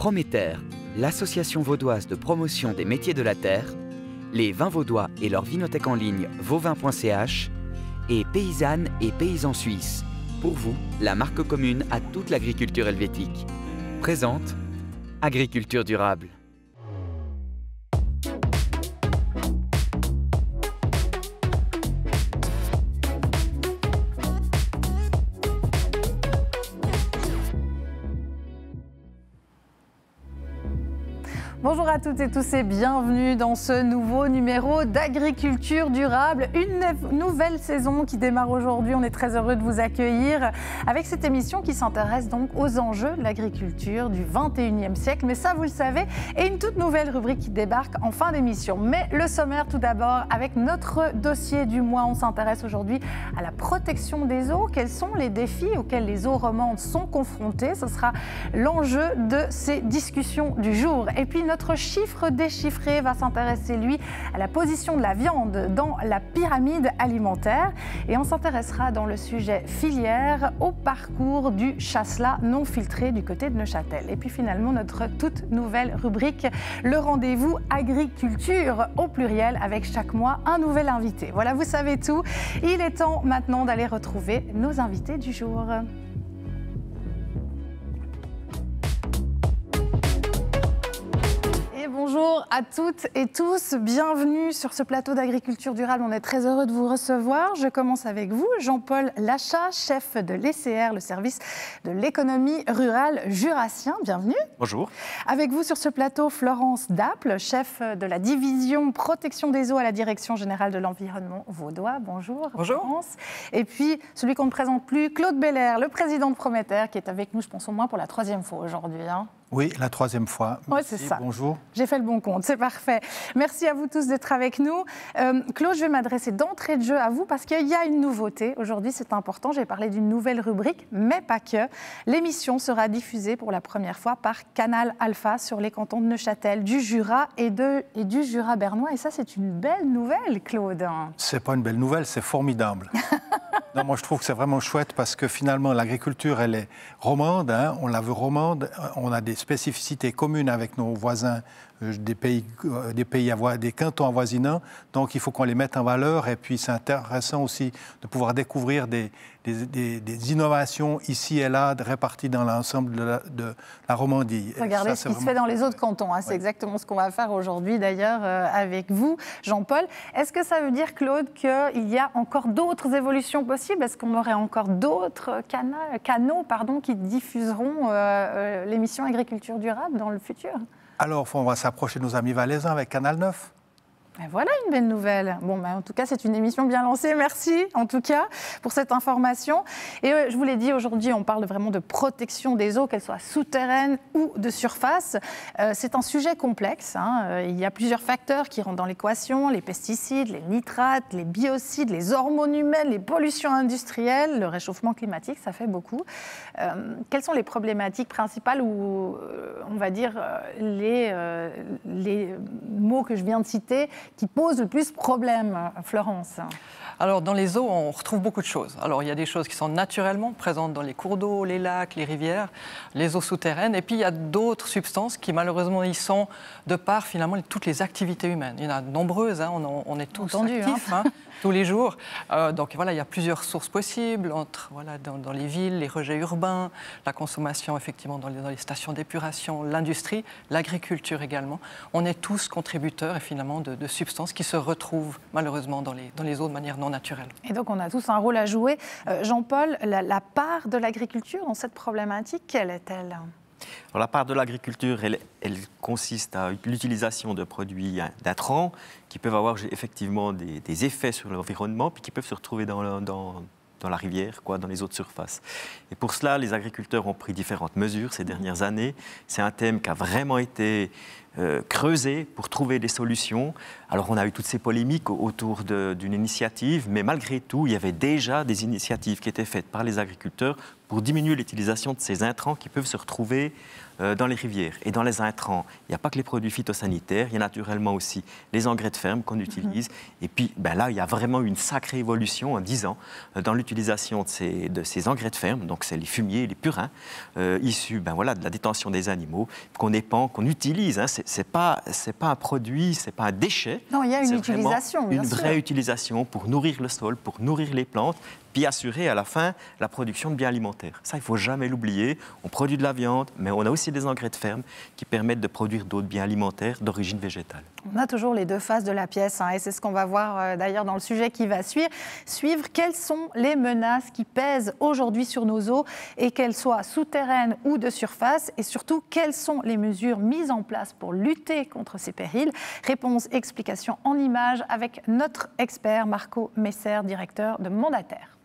Prométer, l'association vaudoise de promotion des métiers de la terre, les vins vaudois et leur vinothèque en ligne vauvin.ch et Paysannes et Paysans Suisses. Pour vous, la marque commune à toute l'agriculture helvétique. Présente Agriculture durable. Bonjour à toutes et tous et bienvenue dans ce nouveau numéro d'Agriculture durable. Une nouvelle saison qui démarre aujourd'hui. On est très heureux de vous accueillir avec cette émission qui s'intéresse donc aux enjeux de l'agriculture du 21e siècle. Mais ça, vous le savez, et une toute nouvelle rubrique qui débarque en fin d'émission. Mais le sommaire tout d'abord avec notre dossier du mois. On s'intéresse aujourd'hui à la protection des eaux. Quels sont les défis auxquels les eaux romandes sont confrontées? Ce sera l'enjeu de ces discussions du jour. Et puis notre chiffre déchiffré va s'intéresser, lui, à la position de la viande dans la pyramide alimentaire. Et on s'intéressera dans le sujet filière au parcours du chasselas non filtré du côté de Neuchâtel. Et puis finalement, notre toute nouvelle rubrique, le rendez-vous agriculture au pluriel, avec chaque mois un nouvel invité. Voilà, vous savez tout. Il est temps maintenant d'aller retrouver nos invités du jour. Bonjour à toutes et tous, bienvenue sur ce plateau d'Agriculture durable. On est très heureux de vous recevoir. Je commence avec vous, Jean-Paul Lachat, chef de l'ECR, le service de l'économie rurale jurassien. Bienvenue. Bonjour. Avec vous sur ce plateau, Florence Daple, chef de la division protection des eaux à la Direction générale de l'environnement vaudois. Bonjour. Bonjour. Florence. Et puis, celui qu'on ne présente plus, Claude Beller, le président de Prométer, qui est avec nous, je pense au moins pour la 3e fois aujourd'hui. Oui, la 3e fois. Oui, c'est ça. Bonjour. J'ai fait le bon compte, c'est parfait. Merci à vous tous d'être avec nous. Claude, je vais m'adresser d'entrée de jeu à vous parce qu'il y a une nouveauté. Aujourd'hui, c'est important, j'ai parlé d'une nouvelle rubrique, mais pas que. L'émission sera diffusée pour la première fois par Canal Alpha sur les cantons de Neuchâtel, du Jura et du Jura bernois. Et ça, c'est une belle nouvelle, Claude. C'est pas une belle nouvelle, c'est formidable. Non, moi, je trouve que c'est vraiment chouette parce que finalement, l'agriculture, elle est romande. On la veut romande. On a des spécificités communes avec nos voisins des cantons avoisinants. Donc, il faut qu'on les mette en valeur. Et puis, c'est intéressant aussi de pouvoir découvrir des innovations ici et là, réparties dans l'ensemble de la Romandie. Regardez ce qui se fait dans les autres cantons. C'est exactement ce qu'on va faire aujourd'hui, d'ailleurs, avec vous, Jean-Paul. Est-ce que ça veut dire, Claude, qu'il y a encore d'autres évolutions possibles? Est-ce qu'on aurait encore d'autres canaux qui diffuseront l'émission Agriculture durable dans le futur? Alors, on va s'approcher de nos amis valaisans avec Canal 9. Et voilà une belle nouvelle. Bon, en tout cas, c'est une émission bien lancée. Merci, en tout cas, pour cette information. Et je vous l'ai dit, aujourd'hui, on parle vraiment de protection des eaux, qu'elles soient souterraines ou de surface. C'est un sujet complexe. Il y a plusieurs facteurs qui rentrent dans l'équation. Les pesticides, les nitrates, les biocides, les hormones humaines, les pollutions industrielles, le réchauffement climatique, ça fait beaucoup. Quelles sont les problématiques principales ou, on va dire, les mots que je viens de citer qui pose le plus problème, Florence? Alors, dans les eaux, on retrouve beaucoup de choses. Alors, il y a des choses qui sont naturellement présentes dans les cours d'eau, les lacs, les rivières, les eaux souterraines. Et puis, il y a d'autres substances qui, malheureusement, y sont de par, finalement, toutes les activités humaines. Il y en a de nombreuses, on est tous actifs tous les jours. Donc, voilà, il y a plusieurs sources possibles entre, dans les villes, les rejets urbains, la consommation, effectivement, dans les stations d'épuration, l'industrie, l'agriculture également. On est tous contributeurs, et finalement, de substances qui se retrouvent, malheureusement, dans les eaux de manière non naturelle. Et donc, on a tous un rôle à jouer. Jean-Paul, la part de l'agriculture dans cette problématique, quelle est-elle? Alors, la part de l'agriculture, elle consiste à l'utilisation de produits d'intrants qui peuvent avoir effectivement des effets sur l'environnement puis qui peuvent se retrouver dans la rivière, dans les eaux de surface. Et pour cela, les agriculteurs ont pris différentes mesures ces dernières années. C'est un thème qui a vraiment été creuser pour trouver des solutions. Alors on a eu toutes ces polémiques autour d'une initiative, mais malgré tout, il y avait déjà des initiatives qui étaient faites par les agriculteurs pour diminuer l'utilisation de ces intrants qui peuvent se retrouver dans les rivières. Et dans les intrants, il n'y a pas que les produits phytosanitaires, il y a naturellement aussi les engrais de ferme qu'on utilise. Et puis là, il y a vraiment une sacrée évolution en 10 ans dans l'utilisation de ces engrais de ferme, donc c'est les fumiers, les purins, issus de la détention des animaux, qu'on épand, qu'on utilise. Hein. C'est pas un produit, c'est pas un déchet. Non, il y a une utilisation, bien une sûr. vraie utilisation pour nourrir le sol, pour nourrir les plantes, puis assurer à la fin la production de biens alimentaires. Ça, il ne faut jamais l'oublier. On produit de la viande, mais on a aussi des engrais de ferme qui permettent de produire d'autres biens alimentaires d'origine végétale. On a toujours les deux faces de la pièce, hein, et c'est ce qu'on va voir d'ailleurs dans le sujet qui va suivre. Quelles sont les menaces qui pèsent aujourd'hui sur nos eaux, et qu'elles soient souterraines ou de surface, et surtout, quelles sont les mesures mises en place pour lutter contre ces périls? Réponse, explication en images avec notre expert Marco Messer, directeur de Mandataire.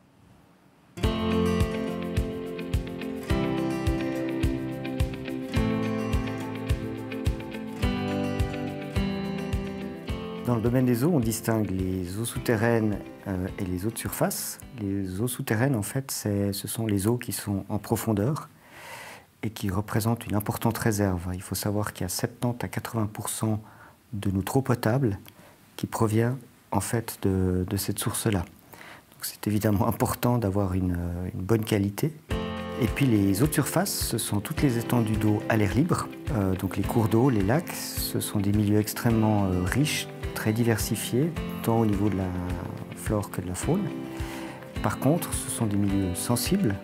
Dans le domaine des eaux, on distingue les eaux souterraines et les eaux de surface. Les eaux souterraines, en fait, ce sont les eaux qui sont en profondeur et qui représentent une importante réserve. Il faut savoir qu'il y a 70 à 80% de notre eau potable qui provient en fait de cette source-là. C'est évidemment important d'avoir une bonne qualité. Et puis les eaux de surface, ce sont toutes les étendues d'eau à l'air libre. Donc les cours d'eau, les lacs, ce sont des milieux extrêmement riches, très diversifiés, tant au niveau de la flore que de la faune. Par contre, ce sont des milieux sensibles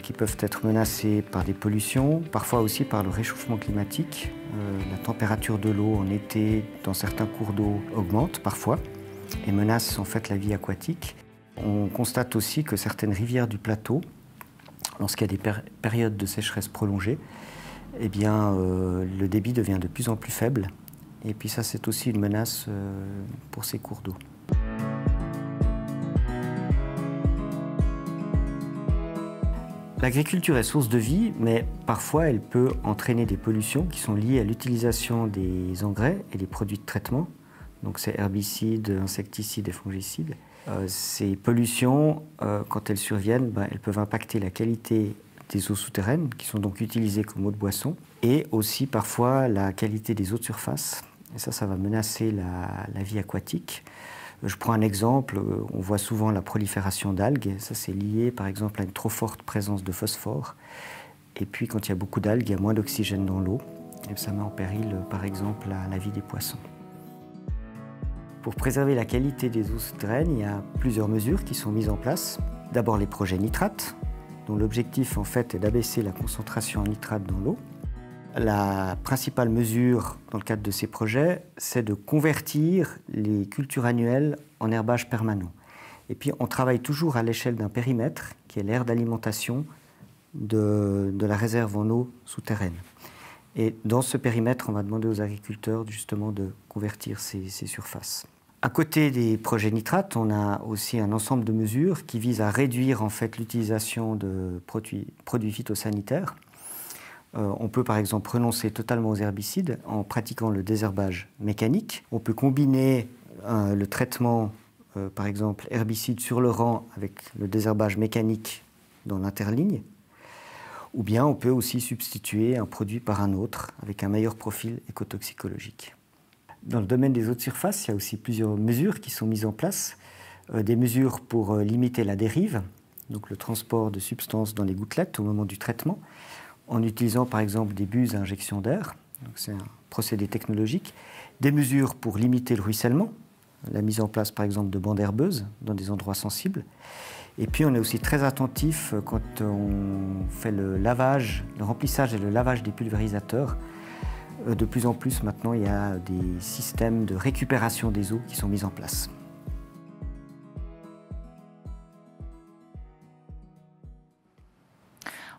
qui peuvent être menacés par des pollutions, parfois aussi par le réchauffement climatique. La température de l'eau en été dans certains cours d'eau augmente parfois et menace en fait la vie aquatique. On constate aussi que certaines rivières du plateau, lorsqu'il y a des périodes de sécheresse prolongée, eh bien, le débit devient de plus en plus faible. Et puis ça, c'est aussi une menace pour ces cours d'eau. L'agriculture est source de vie, mais parfois elle peut entraîner des pollutions qui sont liées à l'utilisation des engrais et des produits de traitement. Donc c'est herbicides, insecticides et fongicides. Ces pollutions, quand elles surviennent, elles peuvent impacter la qualité des eaux souterraines, qui sont donc utilisées comme eau de boisson, et aussi parfois la qualité des eaux de surface. Et ça va menacer la vie aquatique. Je prends un exemple, on voit souvent la prolifération d'algues. Ça, c'est lié par exemple à une trop forte présence de phosphore. Et puis quand il y a beaucoup d'algues, il y a moins d'oxygène dans l'eau. Et ça met en péril par exemple la vie des poissons. Pour préserver la qualité des eaux souterraines, il y a plusieurs mesures qui sont mises en place. D'abord les projets nitrates, dont l'objectif en fait est d'abaisser la concentration en nitrate dans l'eau. La principale mesure dans le cadre de ces projets, c'est de convertir les cultures annuelles en herbage permanent. Et puis on travaille toujours à l'échelle d'un périmètre qui est l'aire d'alimentation de la réserve en eau souterraine. Et dans ce périmètre, on va demander aux agriculteurs justement de convertir ces surfaces. À côté des projets nitrates, on a aussi un ensemble de mesures qui visent à réduire en fait l'utilisation de produits phytosanitaires. On peut par exemple renoncer totalement aux herbicides en pratiquant le désherbage mécanique. On peut combiner le traitement, par exemple herbicide sur le rang avec le désherbage mécanique dans l'interligne. Ou bien on peut aussi substituer un produit par un autre avec un meilleur profil écotoxicologique. Dans le domaine des eaux de surface, il y a aussi plusieurs mesures qui sont mises en place. Des mesures pour limiter la dérive, donc le transport de substances dans les gouttelettes au moment du traitement, en utilisant par exemple des buses à injection d'air, c'est un procédé technologique. Des mesures pour limiter le ruissellement, la mise en place par exemple de bandes herbeuses dans des endroits sensibles. Et puis on est aussi très attentif quand on fait le remplissage et le lavage des pulvérisateurs. De plus en plus maintenant, il y a des systèmes de récupération des eaux qui sont mis en place.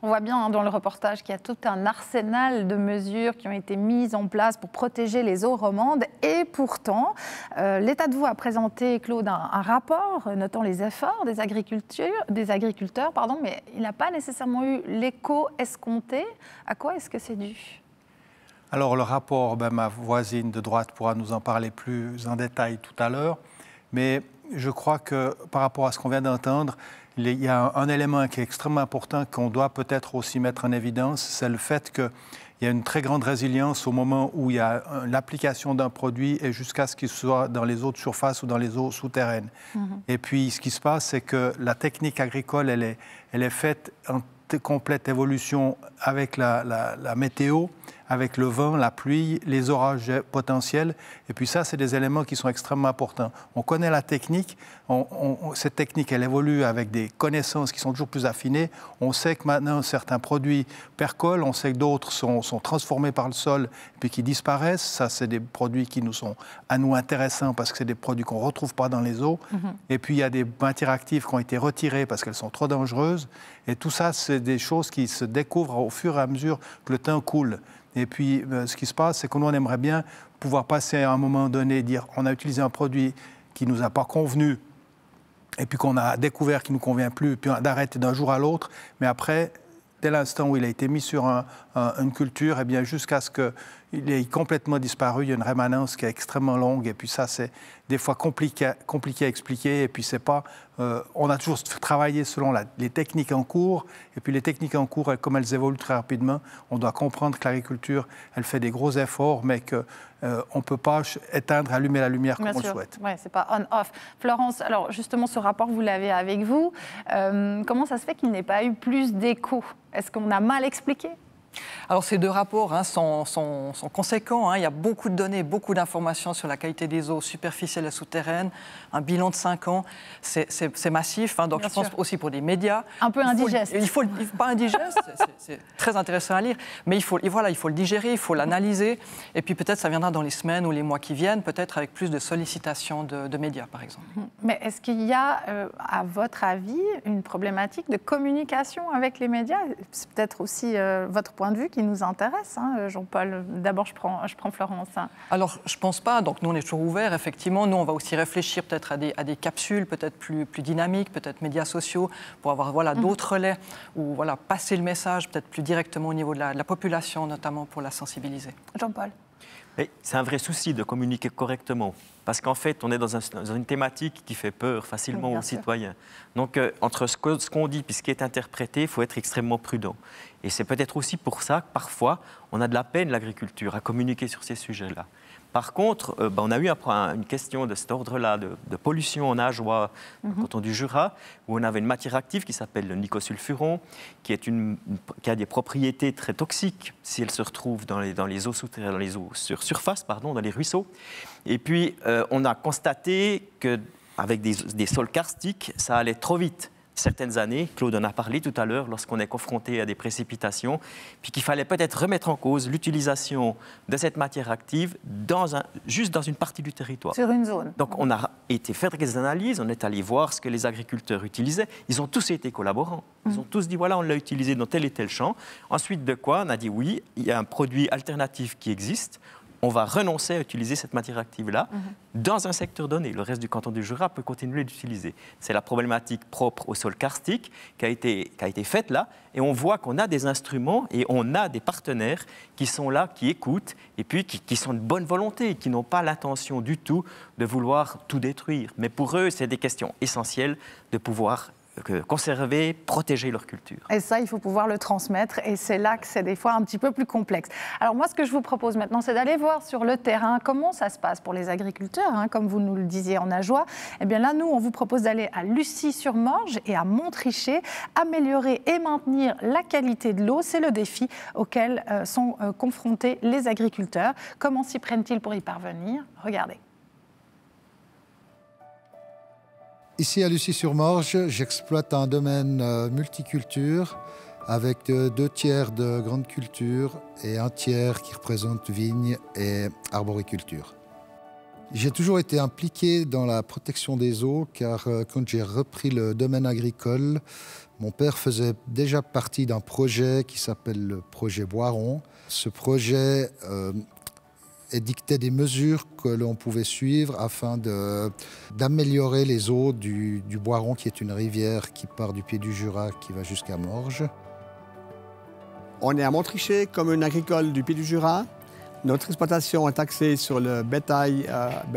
On voit bien dans le reportage qu'il y a tout un arsenal de mesures qui ont été mises en place pour protéger les eaux romandes. Et pourtant, l'État de Vaud a présenté, Claude, un rapport notant les efforts des agriculteurs, mais il n'a pas nécessairement eu l'écho escompté. À quoi est-ce que c'est dû ? Alors le rapport, ma voisine de droite pourra nous en parler plus en détail tout à l'heure, mais je crois que par rapport à ce qu'on vient d'entendre, il y a un élément qui est extrêmement important qu'on doit peut-être aussi mettre en évidence, c'est le fait qu'il y a une très grande résilience au moment où il y a l'application d'un produit et jusqu'à ce qu'il soit dans les eaux de surface ou dans les eaux souterraines. Et puis ce qui se passe, c'est que la technique agricole, elle est faite en complète évolution avec la météo, avec le vent, la pluie, les orages potentiels. Et puis ça, c'est des éléments qui sont extrêmement importants. On connaît la technique. Cette technique, elle évolue avec des connaissances qui sont toujours plus affinées. On sait que maintenant, certains produits percolent. On sait que d'autres sont transformés par le sol et puis qui disparaissent. Ça, c'est des produits qui nous sont à nous intéressants parce que c'est des produits qu'on ne retrouve pas dans les eaux. Et puis, il y a des matières actives qui ont été retirées parce qu'elles sont trop dangereuses. Et tout ça, c'est des choses qui se découvrent au fur et à mesure que le temps coule. Et puis, ce qui se passe, c'est que nous, on aimerait bien pouvoir passer à un moment donné, dire on a utilisé un produit qui ne nous a pas convenu, et puis qu'on a découvert qu'il ne nous convient plus, puis d'arrêter d'un jour à l'autre. Mais après, dès l'instant où il a été mis sur une culture, et bien jusqu'à ce qu'il ait complètement disparu, il y a une rémanence qui est extrêmement longue. Et puis ça, c'est des fois compliqué à expliquer. Et puis c'est pas... on a toujours travaillé selon les techniques en cours. Et puis les techniques en cours, comme elles évoluent très rapidement, on doit comprendre que l'agriculture, elle fait des gros efforts, mais qu'on ne peut pas éteindre, allumer la lumière comme on le souhaite. Oui, c'est pas on-off. Florence, alors justement, ce rapport, vous l'avez avec vous. Comment ça se fait qu'il n'ait pas eu plus d'écho? Est-ce qu'on a mal expliqué? Alors ces deux rapports sont conséquents. Il y a beaucoup de données, beaucoup d'informations sur la qualité des eaux superficielles et souterraines. Un bilan de 5 ans, c'est massif. Donc je pense aussi pour les médias. Un peu indigeste. Pas indigeste, c'est très intéressant à lire. Mais il faut le digérer, il faut l'analyser. Et puis peut-être ça viendra dans les semaines ou les mois qui viennent, peut-être avec plus de sollicitations de médias, par exemple. Mais est-ce qu'il y a, à votre avis, une problématique de communication avec les médias? C'est peut-être aussi votre point de vue qui nous intéresse, Jean-Paul. D'abord, je prends Florence. Alors, je ne pense pas. Donc, nous, on est toujours ouverts, effectivement. Nous, on va aussi réfléchir peut-être à des capsules, peut-être plus dynamiques, peut-être médias sociaux, pour avoir d'autres relais, ou passer le message peut-être plus directement au niveau de la population, notamment pour la sensibiliser. Jean-Paul. C'est un vrai souci de communiquer correctement, parce qu'en fait, on est dans une thématique qui fait peur facilement aux citoyens. Donc, entre ce qu'on dit et ce qui est interprété, il faut être extrêmement prudent. Et c'est peut-être aussi pour ça que parfois, on a de la peine, l'agriculture, à communiquer sur ces sujets-là. Par contre, on a eu une question de cet ordre-là, de pollution en Ajoie, canton du Jura, où on avait une matière active qui s'appelle le nicosulfuron, qui a des propriétés très toxiques si elle se retrouve dans les eaux souterraines, dans les eaux sur surface, dans les ruisseaux. Et puis, on a constaté qu'avec des sols karstiques, ça allait trop vite. Certaines années, Claude en a parlé tout à l'heure, lorsqu'on est confronté à des précipitations, puis qu'il fallait peut-être remettre en cause l'utilisation de cette matière active juste dans une partie du territoire. Sur une zone. Donc on a été faire des analyses, on est allé voir ce que les agriculteurs utilisaient. Ils ont tous été collaborants. Ils ont tous dit, voilà, on l'a utilisé dans tel et tel champ. Ensuite de quoi, on a dit, oui, il y a un produit alternatif qui existe. On va renoncer à utiliser cette matière active-là dans un secteur donné. Le reste du canton du Jura peut continuer d'utiliser. C'est la problématique propre au sol karstique qui a été faite là. Et on voit qu'on a des instruments et on a des partenaires qui sont là, qui écoutent et puis qui sont de bonne volonté, qui n'ont pas l'intention du tout de vouloir tout détruire. Mais pour eux, c'est des questions essentielles de pouvoir conserver, protéger leur culture. Et ça, il faut pouvoir le transmettre, et c'est là que c'est des fois un petit peu plus complexe. Alors moi, ce que je vous propose maintenant, c'est d'aller voir sur le terrain comment ça se passe pour les agriculteurs, comme vous nous le disiez en Ajoie. Eh bien là, nous, on vous propose d'aller à Lucie-sur-Morge et à Montricher, améliorer et maintenir la qualité de l'eau. C'est le défi auquel sont confrontés les agriculteurs. Comment s'y prennent-ils pour y parvenir? Regardez. Ici à Lucie-sur-Morge, j'exploite un domaine multiculture avec 2 tiers de grande culture et 1 tiers qui représente vigne et arboriculture. J'ai toujours été impliqué dans la protection des eaux car quand j'ai repris le domaine agricole, mon père faisait déjà partie d'un projet qui s'appelle le projet Boiron. Ce projet édictait des mesures que l'on pouvait suivre afin d'améliorer les eaux du Boiron, qui est une rivière qui part du pied du Jura, qui va jusqu'à Morges. On est à Montricher, commune agricole du pied du Jura. Notre exploitation est axée sur le bétail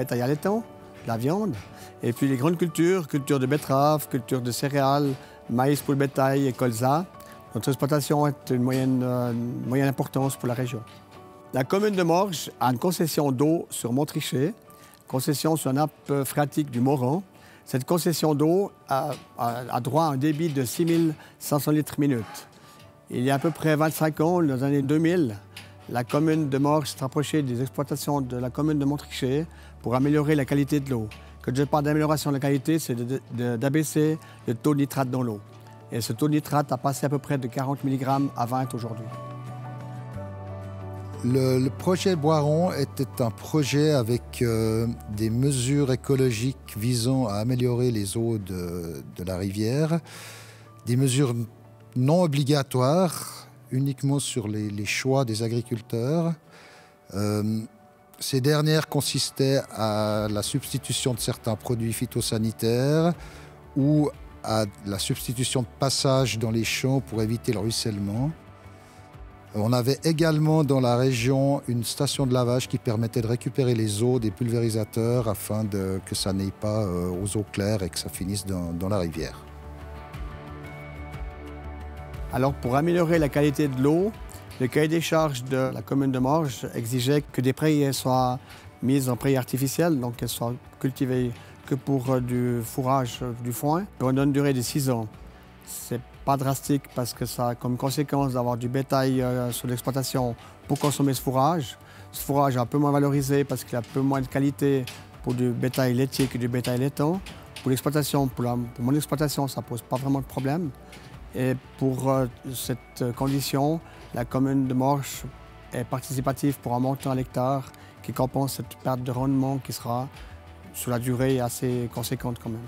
allaitant, la viande, et puis les grandes cultures, culture de betteraves, culture de céréales, maïs pour le bétail et colza. Notre exploitation est une moyenne importance pour la région. La commune de Morges a une concession d'eau sur Montrichet, concession sur la nappe phréatique du Moran. Cette concession d'eau a droit à un débit de 6500 litres minute. Il y a à peu près 25 ans, dans les années 2000, la commune de Morges s'est rapprochée des exploitations de la commune de Montrichet pour améliorer la qualité de l'eau. Quand je parle d'amélioration de la qualité, c'est d'abaisser le taux de nitrate dans l'eau. Et ce taux de nitrate a passé à peu près de 40 mg à 20 aujourd'hui. Le projet Boiron était un projet avec des mesures écologiques visant à améliorer les eaux de la rivière, des mesures non obligatoires, uniquement sur les choix des agriculteurs. Ces dernières consistaient à la substitution de certains produits phytosanitaires ou à la substitution de passage dans les champs pour éviter le ruissellement. On avait également dans la région une station de lavage qui permettait de récupérer les eaux des pulvérisateurs afin que ça n'aille pas aux eaux claires et que ça finisse dans la rivière. Alors pour améliorer la qualité de l'eau, le cahier des charges de la commune de Morges exigeait que des prairies soient mises en prairies artificielles, donc qu'elles soient cultivées que pour du fourrage du foin, pour une durée de 6 ans. C'est pas drastique parce que ça a comme conséquence d'avoir du bétail sur l'exploitation pour consommer ce fourrage. Ce fourrage est un peu moins valorisé parce qu'il a un peu moins de qualité pour du bétail laitier que du bétail laitant. Pour l'exploitation, pour mon exploitation, ça ne pose pas vraiment de problème. Et pour cette condition, la commune de Morges est participative pour un montant à l'hectare qui compense cette perte de rendement qui sera sur la durée assez conséquente quand même.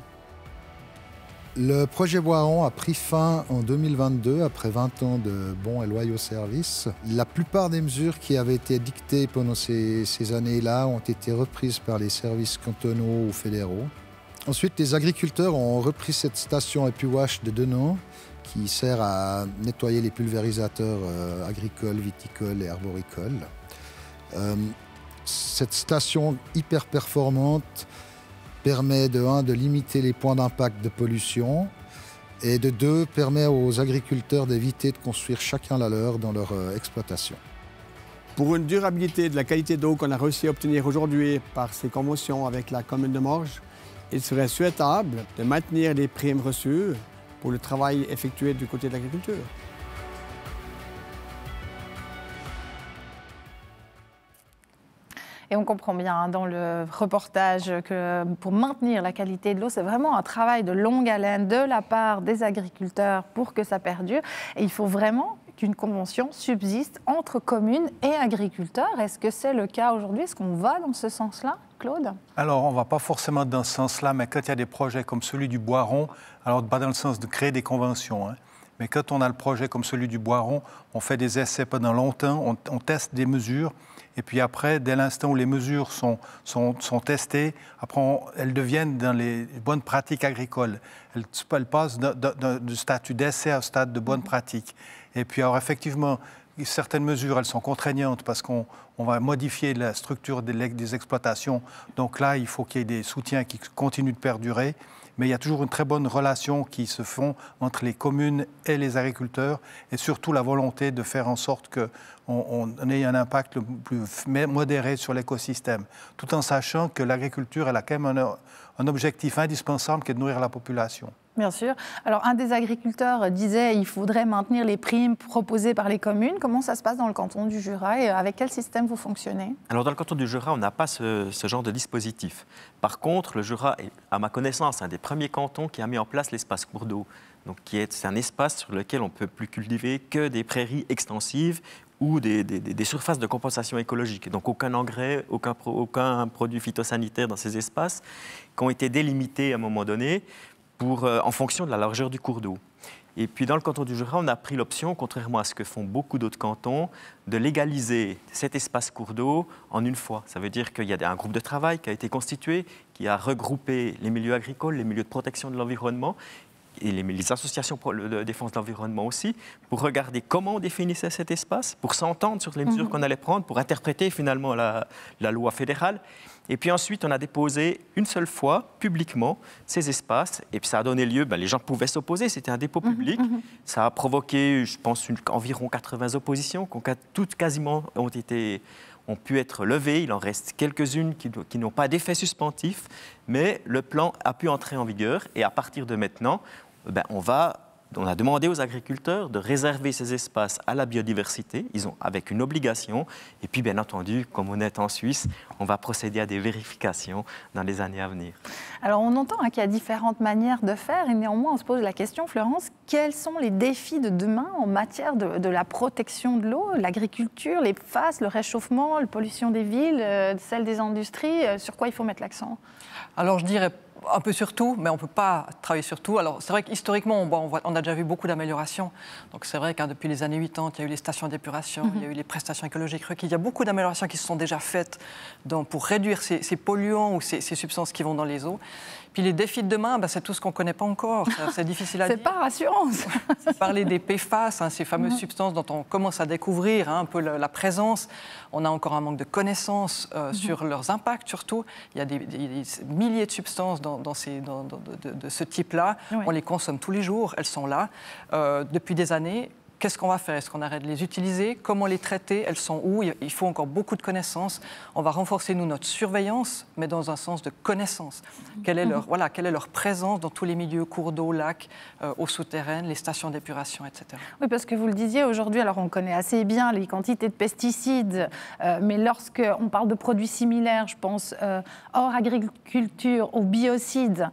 Le projet Boiron a pris fin en 2022 après 20 ans de bons et loyaux services. La plupart des mesures qui avaient été dictées pendant ces années-là ont été reprises par les services cantonaux ou fédéraux. Ensuite, les agriculteurs ont repris cette station épuwash de Denon qui sert à nettoyer les pulvérisateurs agricoles, viticoles et arboricoles. Cette station hyper performante permet de 1 de limiter les points d'impact de pollution et de 2 permet aux agriculteurs d'éviter de construire chacun la leur dans leur exploitation. Pour une durabilité de la qualité d'eau qu'on a réussi à obtenir aujourd'hui par ces conventions avec la commune de Morges, il serait souhaitable de maintenir les primes reçues pour le travail effectué du côté de l'agriculture. Et on comprend bien dans le reportage que pour maintenir la qualité de l'eau, c'est vraiment un travail de longue haleine de la part des agriculteurs pour que ça perdure. Et il faut vraiment qu'une convention subsiste entre communes et agriculteurs. Est-ce que c'est le cas aujourd'hui? Est-ce qu'on va dans ce sens-là, Claude? Alors, on ne va pas forcément dans ce sens-là, mais quand il y a des projets comme celui du Boiron, alors pas dans le sens de créer des conventions, hein. Mais quand on a le projet comme celui du Boiron, on fait des essais pendant longtemps, on teste des mesures, et puis après, dès l'instant où les mesures sont testées, après elles deviennent dans les bonnes pratiques agricoles. Elles passent du statut d'essai au stade de bonne pratique. Et puis alors effectivement, certaines mesures, elles sont contraignantes parce qu'on va modifier la structure des exploitations. Donc là, il faut qu'il y ait des soutiens qui continuent de perdurer. Mais il y a toujours une très bonne relation qui se fait entre les communes et les agriculteurs et surtout la volonté de faire en sorte qu'on ait un impact le plus modéré sur l'écosystème, tout en sachant que l'agriculture, elle a quand même un objectif indispensable qui est de nourrir la population. Bien sûr. Alors, un des agriculteurs disait qu'il faudrait maintenir les primes proposées par les communes. Comment ça se passe dans le canton du Jura et avec quel système vous fonctionnez? Alors, dans le canton du Jura, on n'a pas ce genre de dispositif. Par contre, le Jura est, à ma connaissance, un des premiers cantons qui a mis en place l'espace cours d'eau. Donc, c'est un espace sur lequel on ne peut plus cultiver que des prairies extensives ou des surfaces de compensation écologique. Donc, aucun engrais, aucun produit phytosanitaire dans ces espaces qui ont été délimités à un moment donné en fonction de la largeur du cours d'eau. Et puis dans le canton du Jura, on a pris l'option, contrairement à ce que font beaucoup d'autres cantons, de légaliser cet espace cours d'eau en une fois. Ça veut dire qu'il y a un groupe de travail qui a été constitué, qui a regroupé les milieux agricoles, les milieux de protection de l'environnement, et les associations de défense de l'environnement aussi, pour regarder comment on définissait cet espace, pour s'entendre sur les mesures qu'on allait prendre, pour interpréter finalement la loi fédérale. Et puis ensuite, on a déposé une seule fois, publiquement, ces espaces. Et puis ça a donné lieu, les gens pouvaient s'opposer, c'était un dépôt public. Ça a provoqué, je pense, environ 80 oppositions, toutes quasiment ont pu être levées. Il en reste quelques-unes qui n'ont pas d'effet suspensif, mais le plan a pu entrer en vigueur. Et à partir de maintenant, on a demandé aux agriculteurs de réserver ces espaces à la biodiversité, avec une obligation. Et puis, bien entendu, comme on est en Suisse, on va procéder à des vérifications dans les années à venir. Alors, on entend qu'il y a différentes manières de faire et néanmoins, on se pose la question, Florence, quels sont les défis de demain en matière de la protection de l'eau, l'agriculture, les PFAS, le réchauffement, la pollution des villes, celle des industries, sur quoi il faut mettre l'accent? Alors, je dirais un peu sur tout, mais on ne peut pas travailler sur tout. Alors, c'est vrai qu'historiquement, on a déjà vu beaucoup d'améliorations. Donc, c'est vrai que depuis les années 80, il y a eu les stations d'épuration, il y a eu les prestations écologiques requises. Il y a beaucoup d'améliorations qui se sont déjà faites pour réduire ces polluants ou ces substances qui vont dans les eaux. Puis les défis de demain, c'est tout ce qu'on ne connaît pas encore. C'est difficile à dire. C'est pas rassurant. Parler des PFAS, ces fameuses substances dont on commence à découvrir un peu la présence. On a encore un manque de connaissances sur leurs impacts, surtout. Il y a des milliers de substances de ce type-là. Oui. On les consomme tous les jours, elles sont là depuis des années. Qu'est-ce qu'on va faire? Est-ce qu'on arrête de les utiliser? Comment les traiter? Elles sont où? Il faut encore beaucoup de connaissances. On va renforcer, notre surveillance, mais dans un sens de connaissance. Quelle est leur présence dans tous les milieux, cours d'eau, lacs, eaux souterraines, les stations d'épuration, etc. Oui, parce que vous le disiez, aujourd'hui, alors on connaît assez bien les quantités de pesticides, mais lorsqu'on parle de produits similaires, je pense hors agriculture, aux biocides,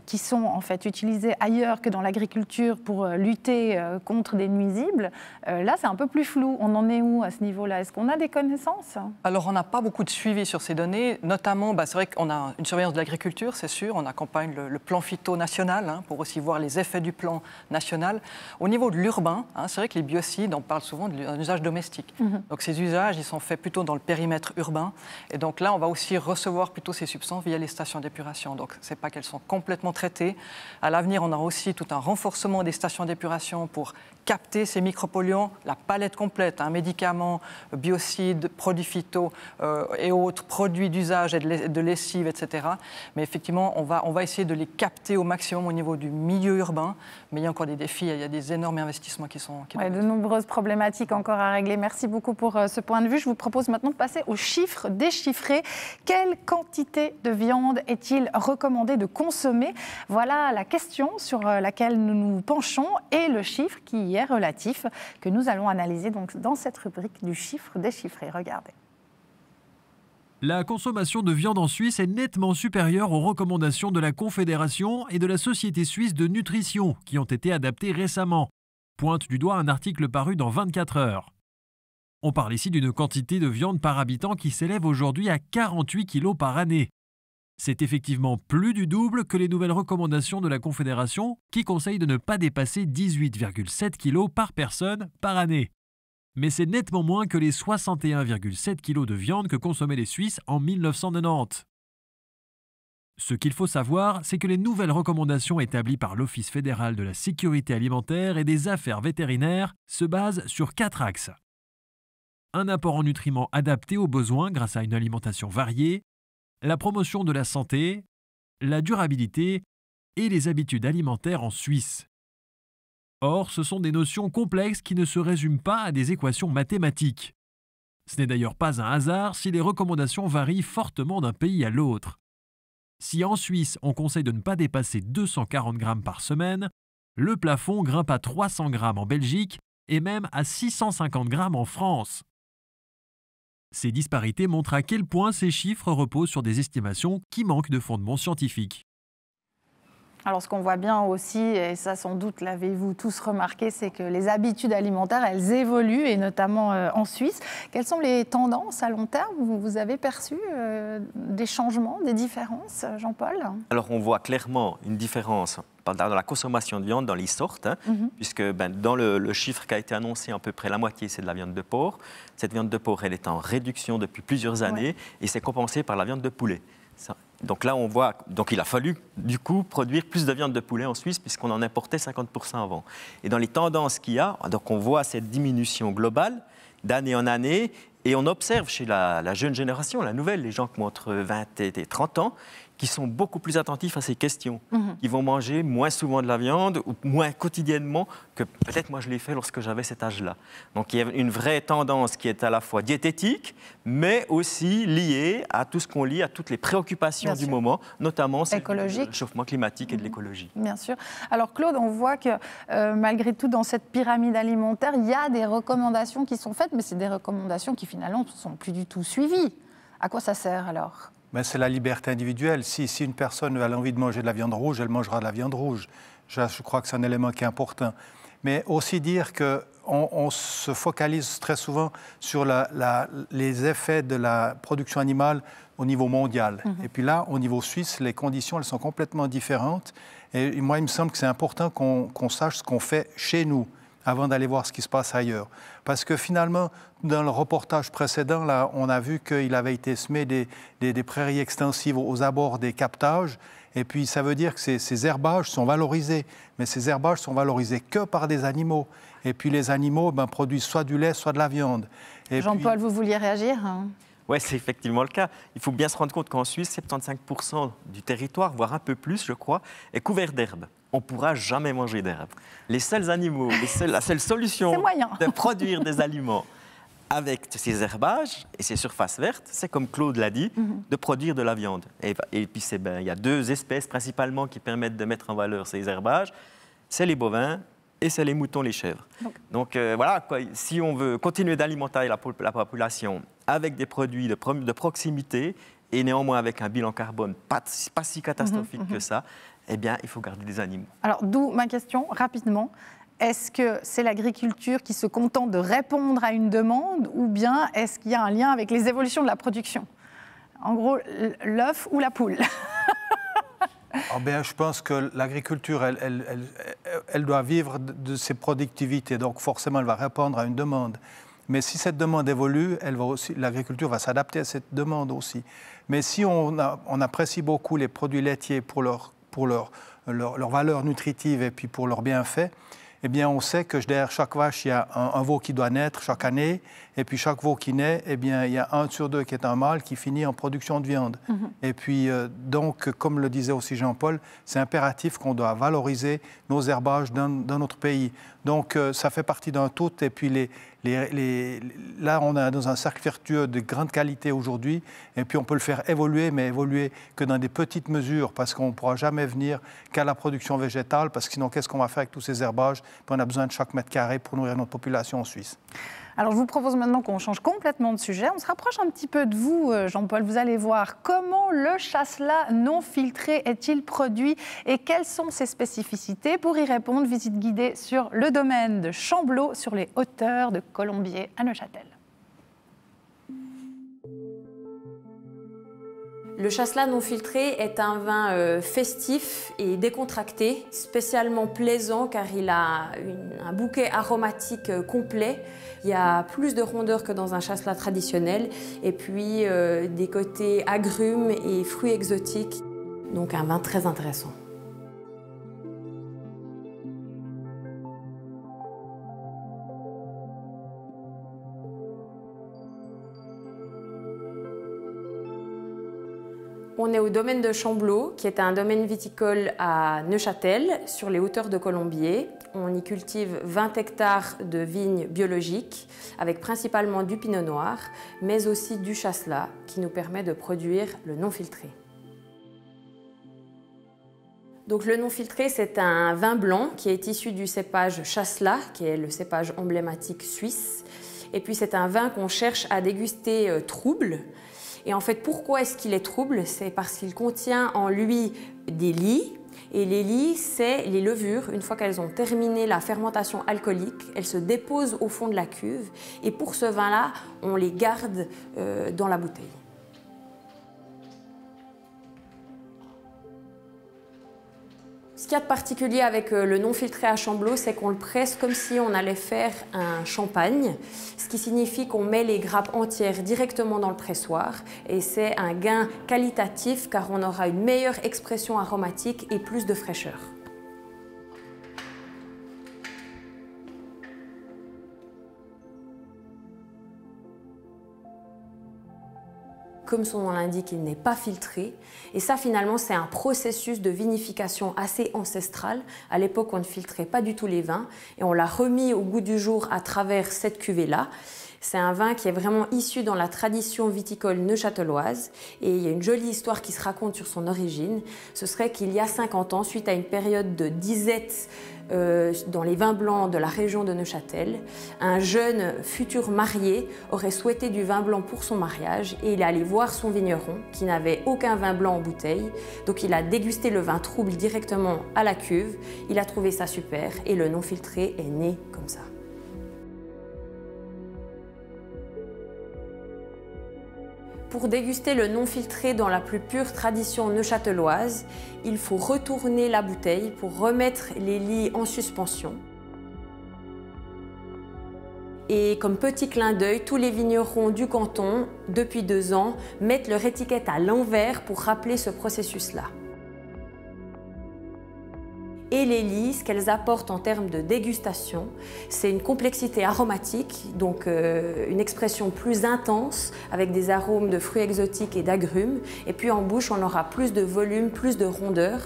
qui sont en fait utilisés ailleurs que dans l'agriculture pour lutter contre des nuisibles, là c'est un peu plus flou. On en est où à ce niveau-là? Est-ce qu'on a des connaissances? Alors on n'a pas beaucoup de suivi sur ces données, notamment c'est vrai qu'on a une surveillance de l'agriculture, c'est sûr, on accompagne le plan phyto national pour aussi voir les effets du plan national. Au niveau de l'urbain, c'est vrai que les biocides, on parle souvent d'un usage domestique. Donc ces usages, ils sont faits plutôt dans le périmètre urbain, et donc là on va aussi recevoir plutôt ces substances via les stations d'épuration. Donc c'est pas qu'elles sont complètement traitées. À l'avenir, on aura aussi tout un renforcement des stations d'épuration pour capter ces micropolluants, la palette complète, médicaments, biocides, produits phyto et autres produits d'usage et de lessive, etc. Mais effectivement, on va essayer de les capter au maximum au niveau du milieu urbain. Mais il y a encore des défis, il y a des énormes investissements qui sont... de nombreuses problématiques encore à régler. Merci beaucoup pour ce point de vue. Je vous propose maintenant de passer aux chiffres déchiffrés. Quelle quantité de viande est-il recommandé de consommer? Voilà la question sur laquelle nous nous penchons et le chiffre qui y est relatif, que nous allons analyser donc dans cette rubrique du chiffre déchiffré. Regardez. La consommation de viande en Suisse est nettement supérieure aux recommandations de la Confédération et de la Société suisse de nutrition qui ont été adaptées récemment. Pointe du doigt un article paru dans 24 heures. On parle ici d'une quantité de viande par habitant qui s'élève aujourd'hui à 48 kg par année. C'est effectivement plus du double que les nouvelles recommandations de la Confédération qui conseille de ne pas dépasser 18,7 kg par personne par année. Mais c'est nettement moins que les 61,7 kg de viande que consommaient les Suisses en 1990. Ce qu'il faut savoir, c'est que les nouvelles recommandations établies par l'Office fédéral de la sécurité alimentaire et des affaires vétérinaires se basent sur 4 axes. Un apport en nutriments adapté aux besoins grâce à une alimentation variée, la promotion de la santé, la durabilité et les habitudes alimentaires en Suisse. Or, ce sont des notions complexes qui ne se résument pas à des équations mathématiques. Ce n'est d'ailleurs pas un hasard si les recommandations varient fortement d'un pays à l'autre. Si en Suisse, on conseille de ne pas dépasser 240 grammes par semaine, le plafond grimpe à 300 grammes en Belgique et même à 650 grammes en France. Ces disparités montrent à quel point ces chiffres reposent sur des estimations qui manquent de fondement scientifique. Alors ce qu'on voit bien aussi, et ça sans doute l'avez-vous tous remarqué, c'est que les habitudes alimentaires, elles évoluent, et notamment en Suisse. Quelles sont les tendances à long terme? Vous avez perçu des changements, des différences, Jean-Paul? Alors on voit clairement une différence dans la consommation de viande dans les sortes, puisque dans le chiffre qui a été annoncé, à peu près la moitié, c'est de la viande de porc. Cette viande de porc, elle est en réduction depuis plusieurs années, et c'est compensé par la viande de poulet. Donc là, on voit, donc il a fallu du coup produire plus de viande de poulet en Suisse puisqu'on en importait 50% avant. Et dans les tendances qu'il y a, donc on voit cette diminution globale d'année en année et on observe chez la jeune génération, la nouvelle, les gens qui ont entre 20 et 30 ans, qui sont beaucoup plus attentifs à ces questions. Ils vont manger moins souvent de la viande ou moins quotidiennement que peut-être moi je l'ai fait lorsque j'avais cet âge-là. Donc il y a une vraie tendance qui est à la fois diététique, mais aussi liée à tout ce qu'on lit, à toutes les préoccupations du moment, notamment celles du réchauffement climatique et de l'écologie. Bien sûr. Alors Claude, on voit que malgré tout, dans cette pyramide alimentaire, il y a des recommandations qui sont faites, mais c'est des recommandations qui finalement ne sont plus du tout suivies. À quoi ça sert alors ? Mais c'est la liberté individuelle. Si une personne a envie de manger de la viande rouge, elle mangera de la viande rouge. Je crois que c'est un élément qui est important. Mais aussi dire qu'on se focalise très souvent sur les effets de la production animale au niveau mondial. Et puis là, au niveau suisse, les conditions, elles sont complètement différentes. Et moi, il me semble que c'est important qu'on sache ce qu'on fait chez nous avant d'aller voir ce qui se passe ailleurs. Parce que finalement, dans le reportage précédent, là, on a vu qu'il avait été semé des prairies extensives aux abords des captages. Et puis, ça veut dire que ces herbages sont valorisés. Mais ces herbages sont valorisés que par des animaux. Et puis, les animaux produisent soit du lait, soit de la viande. Jean-Paul, vous vouliez réagir ? Oui, c'est effectivement le cas. Il faut bien se rendre compte qu'en Suisse, 75% du territoire, voire un peu plus, je crois, est couvert d'herbes. On ne pourra jamais manger d'herbe. Les seuls animaux, la seule solution de produire des aliments avec ces herbages et ces surfaces vertes, c'est comme Claude l'a dit, de produire de la viande. Et puis il y a 2 espèces principalement qui permettent de mettre en valeur ces herbages, c'est les bovins et c'est les moutons, les chèvres. Donc voilà, quoi, si on veut continuer d'alimenter la population avec des produits de proximité et néanmoins avec un bilan carbone pas si catastrophique que ça, eh bien, il faut garder des animaux. Alors, d'où ma question, rapidement. Est-ce que c'est l'agriculture qui se contente de répondre à une demande ou bien est-ce qu'il y a un lien avec les évolutions de la production ? En gros, l'œuf ou la poule ? Je pense que l'agriculture, elle doit vivre de ses productivités. Donc, forcément, elle va répondre à une demande. Mais si cette demande évolue, l'agriculture va s'adapter à cette demande aussi. Mais si on apprécie beaucoup les produits laitiers pour leur valeur nutritive et puis pour leurs bienfaits, eh bien, on sait que derrière chaque vache, il y a un veau qui doit naître chaque année. Et puis, chaque veau qui naît, eh bien, il y a 1 sur 2 qui est un mâle qui finit en production de viande. Et puis, donc, comme le disait aussi Jean-Paul, c'est impératif qu'on doit valoriser nos herbages dans notre pays. Donc, ça fait partie d'un tout. Et puis, là, on est dans un cercle vertueux de grande qualité aujourd'hui. Et puis, on peut le faire évoluer, mais évoluer que dans des petites mesures, parce qu'on ne pourra jamais venir qu'à la production végétale, parce que sinon, qu'est-ce qu'on va faire avec tous ces herbages ? Puis on a besoin de chaque mètre carré pour nourrir notre population en Suisse. Alors, je vous propose maintenant qu'on change complètement de sujet. On se rapproche un petit peu de vous, Jean-Paul. Vous allez voir comment le chasselas non filtré est-il produit et quelles sont ses spécificités. Pour y répondre, visite guidée sur le domaine de Chambleau, sur les hauteurs de Colombier à Neuchâtel. Le chasselas non filtré est un vin festif et décontracté, spécialement plaisant car il a un bouquet aromatique complet. Il y a plus de rondeur que dans un chasselas traditionnel et puis des côtés agrumes et fruits exotiques. Donc un vin très intéressant. On est au domaine de Chambleau, qui est un domaine viticole à Neuchâtel, sur les hauteurs de Colombier. On y cultive 20 hectares de vignes biologiques, avec principalement du pinot noir, mais aussi du chasselas, qui nous permet de produire le non filtré. Donc le non filtré, c'est un vin blanc qui est issu du cépage chasselas, qui est le cépage emblématique suisse. Et puis c'est un vin qu'on cherche à déguster trouble. Et en fait, pourquoi est-ce qu'il est trouble? C'est parce qu'il contient en lui des lies. Et les lies, c'est les levures. Une fois qu'elles ont terminé la fermentation alcoolique, elles se déposent au fond de la cuve. Et pour ce vin-là, on les garde dans la bouteille. Ce qu'il y a de particulier avec le non filtré à Chamblot, c'est qu'on le presse comme si on allait faire un champagne, ce qui signifie qu'on met les grappes entières directement dans le pressoir et c'est un gain qualitatif car on aura une meilleure expression aromatique et plus de fraîcheur. Comme son nom l'indique, il n'est pas filtré. Et ça, finalement, c'est un processus de vinification assez ancestral. À l'époque, on ne filtrait pas du tout les vins et on l'a remis au goût du jour à travers cette cuvée-là. C'est un vin qui est vraiment issu dans la tradition viticole neuchâteloise et il y a une jolie histoire qui se raconte sur son origine. Ce serait qu'il y a 50 ans, suite à une période de disette dans les vins blancs de la région de Neuchâtel, un jeune futur marié aurait souhaité du vin blanc pour son mariage et il est allé voir son vigneron qui n'avait aucun vin blanc en bouteille. Donc il a dégusté le vin trouble directement à la cuve, il a trouvé ça super et le non filtré est né comme ça. Pour déguster le non filtré dans la plus pure tradition neuchâteloise, il faut retourner la bouteille pour remettre les lits en suspension. Et comme petit clin d'œil, tous les vignerons du canton, depuis 2 ans, mettent leur étiquette à l'envers pour rappeler ce processus-là. Et les lits, ce qu'elles apportent en termes de dégustation, c'est une complexité aromatique, donc une expression plus intense avec des arômes de fruits exotiques et d'agrumes. Et puis en bouche, on aura plus de volume, plus de rondeur.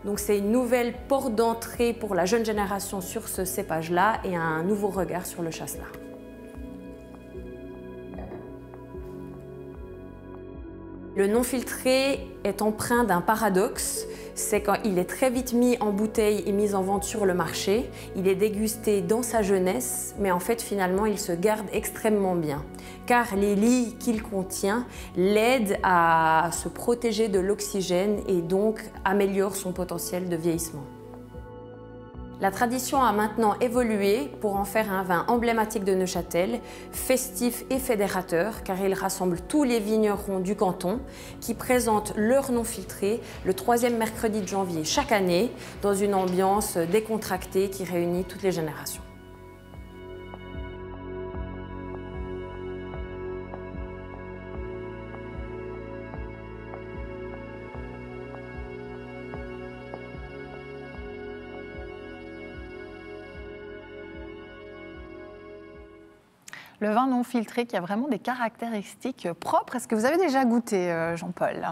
Donc c'est une nouvelle porte d'entrée pour la jeune génération sur ce cépage-là et un nouveau regard sur le chasselas. Le non filtré est empreint d'un paradoxe, c'est quand il est très vite mis en bouteille et mis en vente sur le marché, il est dégusté dans sa jeunesse, mais en fait finalement il se garde extrêmement bien, car les lits qu'il contient l'aident à se protéger de l'oxygène et donc améliorent son potentiel de vieillissement. La tradition a maintenant évolué pour en faire un vin emblématique de Neuchâtel, festif et fédérateur, car il rassemble tous les vignerons du canton qui présentent leur non filtré le 3e mercredi de janvier chaque année, dans une ambiance décontractée qui réunit toutes les générations. Le vin non filtré qui a vraiment des caractéristiques propres. Est-ce que vous avez déjà goûté, Jean-Paul?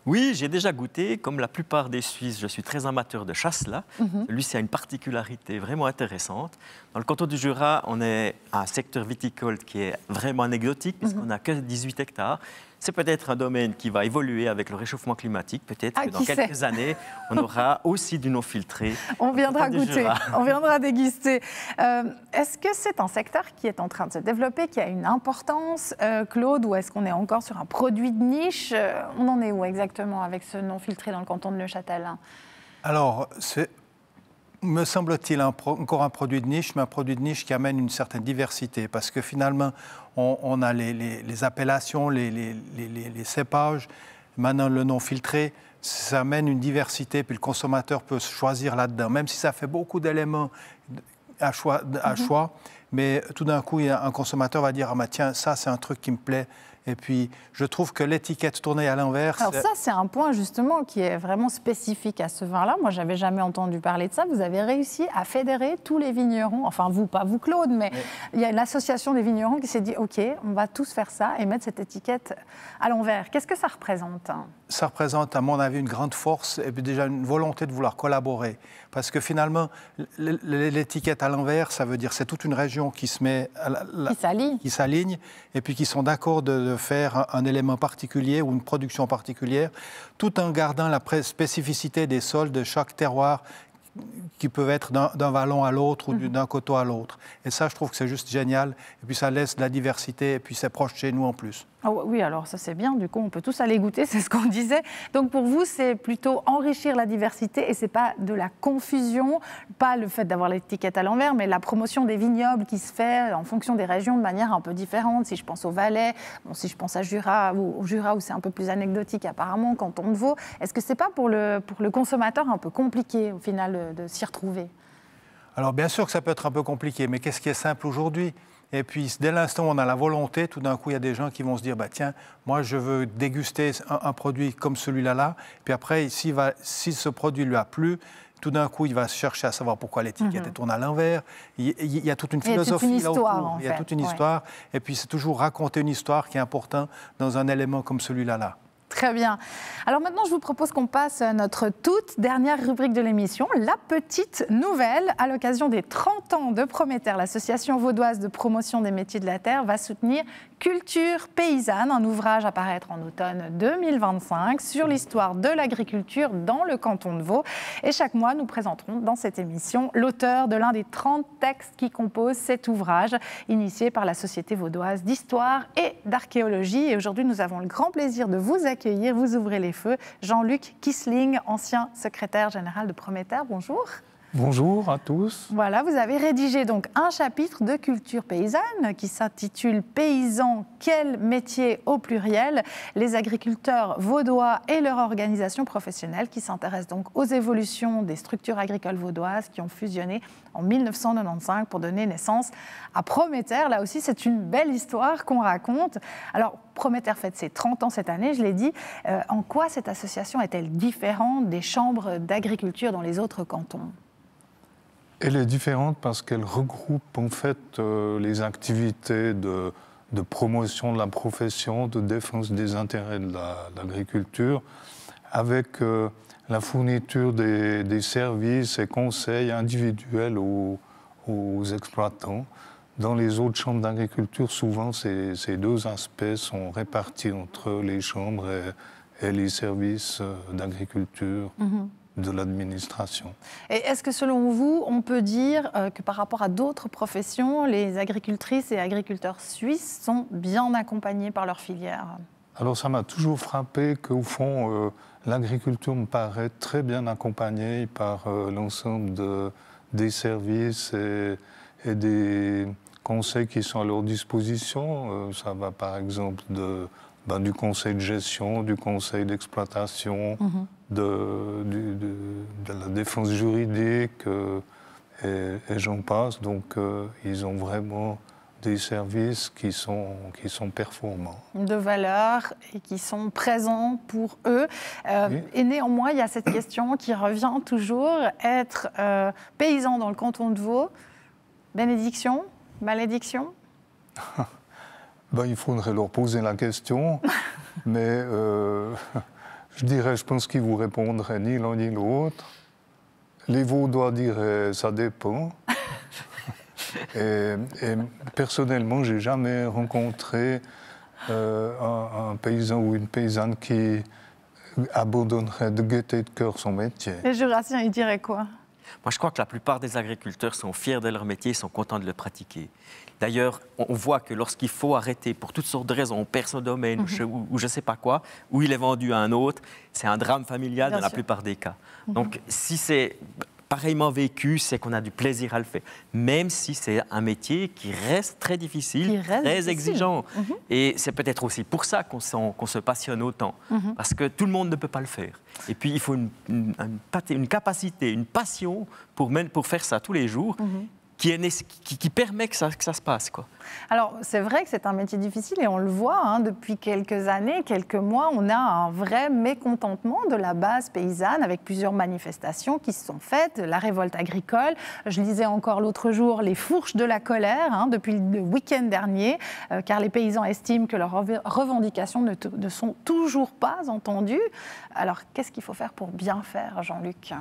Oui, j'ai déjà goûté. Comme la plupart des Suisses, je suis très amateur de chasselas. Celui-ci a une particularité vraiment intéressante. Dans le canton du Jura, on est un secteur viticole qui est vraiment anecdotique puisqu'on n'a que 18 hectares. C'est peut-être un domaine qui va évoluer avec le réchauffement climatique. Peut-être que dans quelques années, on aura aussi du non filtré. On viendra goûter, on viendra déguster. Est-ce que c'est un secteur qui est en train de se développer, qui a une importance, Claude, ou est-ce qu'on est encore sur un produit de niche? On en est où exactement avec ce non filtré dans le canton de Neuchâtel? Alors, c'est, me semble-t-il, encore un produit de niche, mais un produit de niche qui amène une certaine diversité, parce que finalement, on a les appellations, les cépages, maintenant le non filtré, ça amène une diversité, puis le consommateur peut choisir là-dedans, même si ça fait beaucoup d'éléments à choix, mais tout d'un coup, un consommateur va dire « Ah, bah, tiens, ça, c'est un truc qui me plaît ». Et puis, je trouve que l'étiquette tournée à l'envers... Alors ça, c'est un point justement qui est vraiment spécifique à ce vin-là. Moi, je n'avais jamais entendu parler de ça. Vous avez réussi à fédérer tous les vignerons, enfin vous, pas vous Claude, mais il y a l'association des vignerons qui s'est dit « Ok, on va tous faire ça et mettre cette étiquette à l'envers ». Qu'est-ce que ça représente? Ça représente, à mon avis, une grande force et puis déjà une volonté de vouloir collaborer. Parce que finalement, l'étiquette à l'envers, ça veut dire c'est toute une région qui se met... qui s'aligne et puis qui sont d'accord de faire un élément particulier ou une production particulière, tout en gardant la spécificité des sols de chaque terroir qui peuvent être d'un vallon à l'autre ou d'un coteau à l'autre. Et ça, je trouve que c'est juste génial. Et puis ça laisse de la diversité et puis c'est proche de chez nous en plus. Oh, oui, alors ça c'est bien, du coup on peut tous aller goûter, c'est ce qu'on disait. Donc pour vous, c'est plutôt enrichir la diversité et c'est pas de la confusion, pas le fait d'avoir l'étiquette à l'envers, mais la promotion des vignobles qui se fait en fonction des régions de manière un peu différente. Si je pense au Valais, bon, si je pense à Jura, ou au Jura où c'est un peu plus anecdotique apparemment, Canton de Vaud, est-ce que c'est pas pour le consommateur un peu compliqué au final de s'y retrouver? Alors bien sûr que ça peut être un peu compliqué, mais qu'est-ce qui est simple aujourd'hui? Et puis, dès l'instant où on a la volonté, tout d'un coup, il y a des gens qui vont se dire, tiens, moi, je veux déguster un produit comme celui-là. Puis après, si ce produit lui a plu, tout d'un coup, il va chercher à savoir pourquoi l'étiquette est tournée à l'envers. Il y a toute une philosophie là autour. Il y a toute une histoire. Et puis, c'est toujours raconter une histoire qui est importante dans un élément comme celui-là. Très bien. Alors maintenant, je vous propose qu'on passe à notre toute dernière rubrique de l'émission, la petite nouvelle. À l'occasion des 30 ans de Prométer, l'association vaudoise de promotion des métiers de la terre va soutenir Culture paysanne, un ouvrage à paraître en automne 2025 sur l'histoire de l'agriculture dans le canton de Vaud. Et chaque mois, nous présenterons dans cette émission l'auteur de l'un des 30 textes qui composent cet ouvrage, initié par la Société vaudoise d'histoire et d'archéologie. Et aujourd'hui, nous avons le grand plaisir de vous accueillir, vous ouvrez les feux, Jean-Luc Kissling, ancien secrétaire général de Prométer. Bonjour. Bonjour à tous. Voilà, vous avez rédigé donc un chapitre de culture paysanne qui s'intitule « Paysans, quel métier ?» au pluriel. Les agriculteurs vaudois et leur organisation professionnelle qui s'intéressent donc aux évolutions des structures agricoles vaudoises qui ont fusionné en 1995 pour donner naissance à Prométer. Là aussi, c'est une belle histoire qu'on raconte. Alors, Prométer fête ses 30 ans cette année, je l'ai dit. En quoi cette association est-elle différente des chambres d'agriculture dans les autres cantons ? Elle est différente parce qu'elle regroupe en fait les activités de promotion de la profession, de défense des intérêts de l'agriculture, avec la fourniture des services et conseils individuels aux exploitants. Dans les autres chambres d'agriculture, souvent ces deux aspects sont répartis entre les chambres et les services d'agriculture. De l'administration. Et est-ce que selon vous, on peut dire que par rapport à d'autres professions, les agricultrices et agriculteurs suisses sont bien accompagnés par leur filière ? Alors ça m'a toujours frappé qu'au fond, l'agriculture me paraît très bien accompagnée par l'ensemble des services et des conseils qui sont à leur disposition. Ça va par exemple du conseil de gestion, du conseil d'exploitation, de la défense juridique et j'en passe. Donc ils ont vraiment des services qui sont performants. De valeur et qui sont présents pour eux. Oui. Et néanmoins, il y a cette question qui revient toujours, être paysan dans le canton de Vaud, bénédiction, malédiction ? Il faudrait leur poser la question, mais je pense qu'ils vous répondraient ni l'un ni l'autre. Les Vaudois diraient ça dépend. et personnellement, je n'ai jamais rencontré un paysan ou une paysanne qui abandonnerait de gaieté de cœur son métier. Les Jurassiens, ils diraient quoi ? Moi, je crois que la plupart des agriculteurs sont fiers de leur métier et sont contents de le pratiquer. D'ailleurs, on voit que lorsqu'il faut arrêter pour toutes sortes de raisons, on perd son domaine ou je ne sais pas quoi, ou il est vendu à un autre, c'est un drame familial dans la plupart des cas. Donc, si c'est pareillement vécu, c'est qu'on a du plaisir à le faire. Même si c'est un métier qui reste très difficile, très exigeant. Et c'est peut-être aussi pour ça qu'on se passionne autant. Parce que tout le monde ne peut pas le faire. Et puis, il faut une capacité, une passion pour faire ça tous les jours. Qui permet que ça se passe, quoi. Alors, c'est vrai que c'est un métier difficile et on le voit, depuis quelques années, quelques mois, on a un vrai mécontentement de la base paysanne avec plusieurs manifestations qui se sont faites, la révolte agricole. Je lisais encore l'autre jour les fourches de la colère depuis le week-end dernier, car les paysans estiment que leurs revendications ne sont toujours pas entendues. Alors, qu'est-ce qu'il faut faire pour bien faire, Jean-Luc ?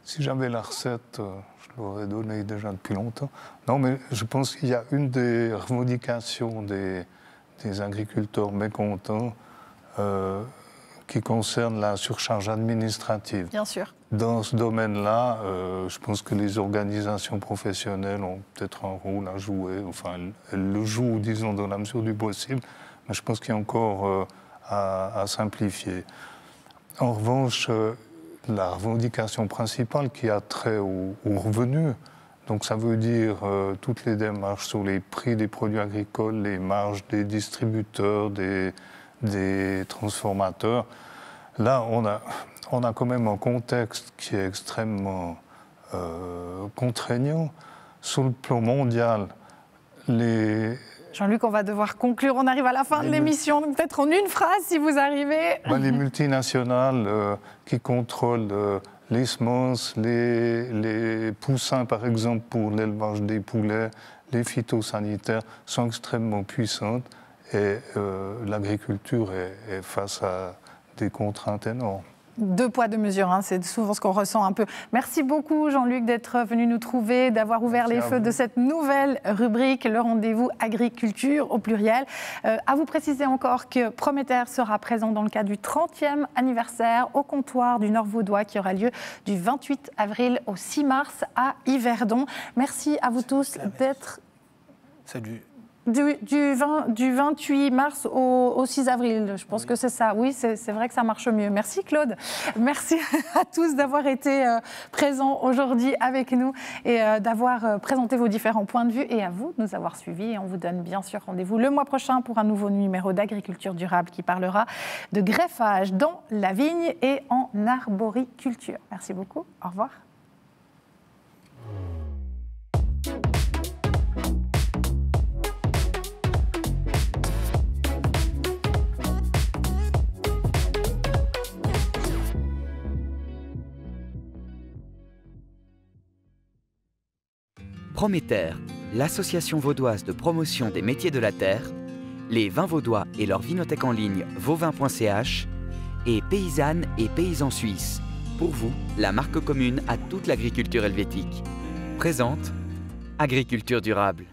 Si j'avais la recette, je l'aurais donnée déjà depuis longtemps. Non, mais je pense qu'il y a une des revendications des agriculteurs mécontents qui concerne la surcharge administrative. Bien sûr. dans ce domaine-là, je pense que les organisations professionnelles ont peut-être un rôle à jouer. Enfin, elles le jouent, disons, dans la mesure du possible, mais je pense qu'il y a encore à simplifier. En revanche, la revendication principale qui a trait aux revenus, donc ça veut dire toutes les démarches sur les prix des produits agricoles, les marges des distributeurs, des transformateurs. Là, on a quand même un contexte qui est extrêmement contraignant. Sur le plan mondial, Jean-Luc, on va devoir conclure. On arrive à la fin de l'émission, donc peut-être en une phrase si vous arrivez. Les multinationales qui contrôlent les semences, les poussins, par exemple, pour l'élevage des poulets, les phytosanitaires, sont extrêmement puissantes et l'agriculture est face à des contraintes énormes. 2 poids, 2 mesures, hein, c'est souvent ce qu'on ressent un peu. Merci beaucoup Jean-Luc d'être venu nous trouver, d'avoir ouvert les feux de cette nouvelle rubrique, le rendez-vous agriculture au pluriel. À vous préciser encore que Prométer sera présent dans le cadre du 30e anniversaire au comptoir du Nord-Vaudois qui aura lieu du 28 avril au 6 mars à Yverdon. Merci à vous tous d'être... Du 28 mars au 6 avril, je pense que c'est ça. Oui, c'est vrai que ça marche mieux. Merci Claude. Merci à tous d'avoir été présents aujourd'hui avec nous et d'avoir présenté vos différents points de vue et à vous de nous avoir suivis. Et on vous donne bien sûr rendez-vous le mois prochain pour un nouveau numéro d'Agriculture durable qui parlera de greffage dans la vigne et en arboriculture. Merci beaucoup. Au revoir. Prométer, l'association vaudoise de promotion des métiers de la terre, les vins vaudois et leur vinothèque en ligne vauvin.ch et Paysannes et paysans suisses. Pour vous, la marque commune à toute l'agriculture helvétique. Présente Agriculture durable.